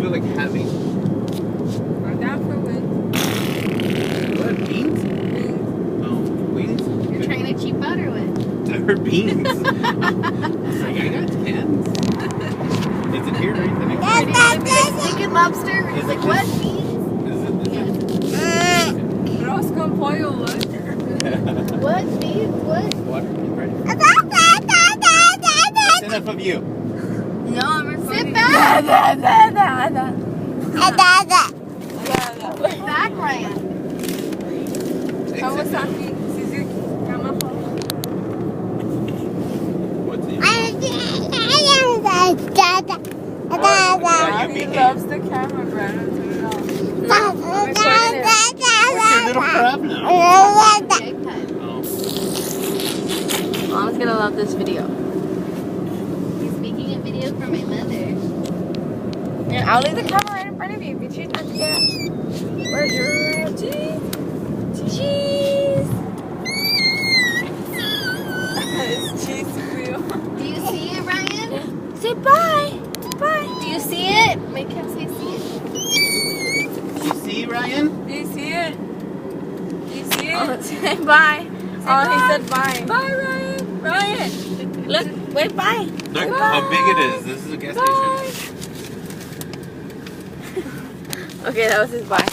feel like having? I'm down for wings. What? Beans? Wings. Oh, wings? You're trying to cheap out or what? I heard beans. I was like, I got 10. Is it here, right? Chicken lobster. He's like, what? Arroz con pollo, what? What? Beans? What? Water? Ready? That's enough of you. No, I'm recording. Sit back. Sit back, Ryan. Kawasaki. Suzuki. Yamaha. What's it? He loves the camera, Brianna. Turn it off. What's your little crab now? Mom's gonna love this video. He's making a video for my mother. Yeah, I'll leave the camera right in front of you. If you choose not to get it. Where's your cheese? Cheese! It's cheese for you. Do you see it, Ryan? Say bye! Bye! Do you see it? Make him say see it. You see, Ryan? Do you see it? Do you see it? Oh, say bye. He said bye. Bye, Ryan. Ryan. Look, wait, bye. Look Bye. how big it is. This is a gas Bye. station. Okay, that was his bye.